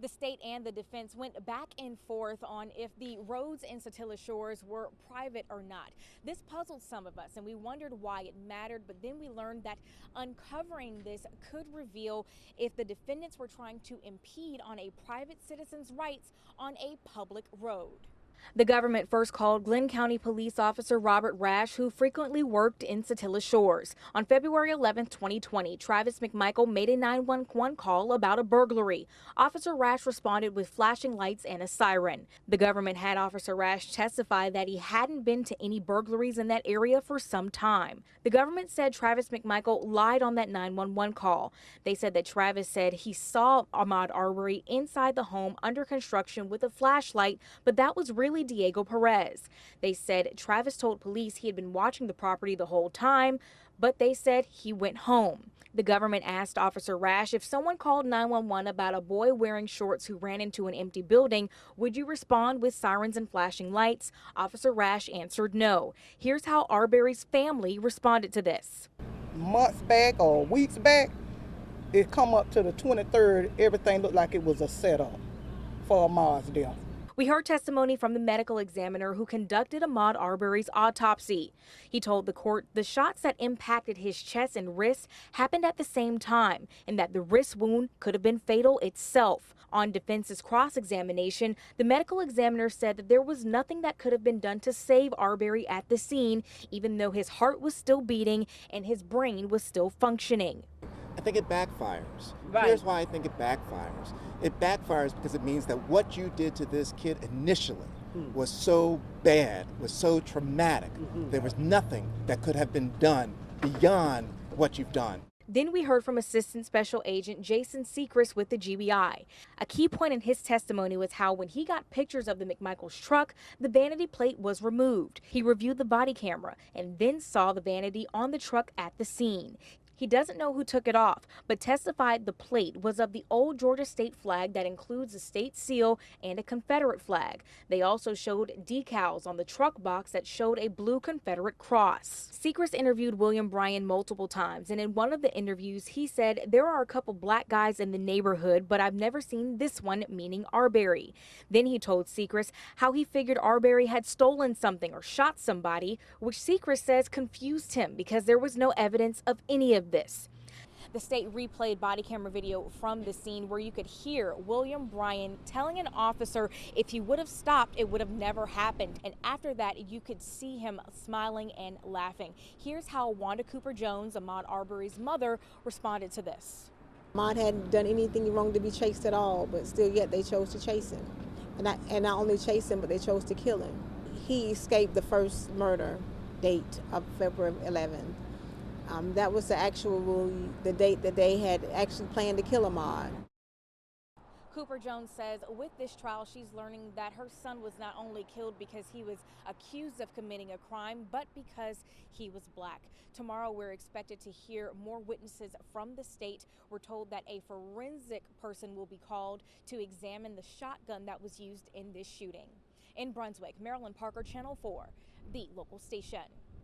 The state and the defense went back and forth on if the roads in Satilla Shores were private or not. This puzzled some of us and we wondered why it mattered, but then we learned that uncovering this could reveal if the defendants were trying to impede on a private citizen's rights on a public road. The government first called Glenn County Police Officer Robert Rash, who frequently worked in Satilla Shores. On February 11, 2020, Travis McMichael made a 911 call about a burglary. Officer Rash responded with flashing lights and a siren. The government had Officer Rash testify that he hadn't been to any burglaries in that area for some time. The government said Travis McMichael lied on that 911 call. They said that Travis said he saw Ahmaud Arbery inside the home under construction with a flashlight, but that was really Diego Perez. They said Travis told police he had been watching the property the whole time, but they said he went home. The government asked Officer Rash, if someone called 911 about a boy wearing shorts who ran into an empty building, would you respond with sirens and flashing lights? Officer Rash answered no. Here's how Arbery's family responded to this. Months back or weeks back, it come up to the 23rd, everything looked like it was a setup for Ahmaud's death. We heard testimony from the medical examiner who conducted Ahmaud Arbery's autopsy. He told the court the shots that impacted his chest and wrist happened at the same time and that the wrist wound could have been fatal itself. On defense's cross-examination, the medical examiner said that there was nothing that could have been done to save Arbery at the scene, even though his heart was still beating and his brain was still functioning. I think it backfires. Right. Here's why I think it backfires. It backfires because it means that what you did to this kid initially was so bad, was so traumatic. There was nothing that could have been done beyond what you've done. Then we heard from Assistant Special Agent Jason Sechrist with the GBI. A key point in his testimony was how when he got pictures of the McMichael's truck, the vanity plate was removed. He reviewed the body camera and then saw the vanity on the truck at the scene. He doesn't know who took it off, but testified the plate was of the old Georgia state flag that includes a state seal and a Confederate flag. They also showed decals on the truck box that showed a blue Confederate cross. Sechrist interviewed William Bryan multiple times, and in one of the interviews, he said, there are a couple black guys in the neighborhood, but I've never seen this one, meaning Arbery. Then he told Sechrist how he figured Arbery had stolen something or shot somebody, which Sechrist says confused him because there was no evidence of any of this. The state replayed body camera video from the scene where you could hear William Bryan telling an officer if he would have stopped, it would have never happened. And after that, you could see him smiling and laughing. Here's how Wanda Cooper Jones, Ahmaud Arbery's mother, responded to this. Ahmaud hadn't done anything wrong to be chased at all, but still yet they chose to chase him. And not only chase him, but they chose to kill him. He escaped the first murder date of February 11th. That was the date that they had actually planned to kill Ahmaud. Cooper Jones says with this trial, she's learning that her son was not only killed because he was accused of committing a crime, but because he was black. Tomorrow, we're expected to hear more witnesses from the state. We're told that a forensic person will be called to examine the shotgun that was used in this shooting. In Brunswick, Marilyn Parker, Channel 4, the local station.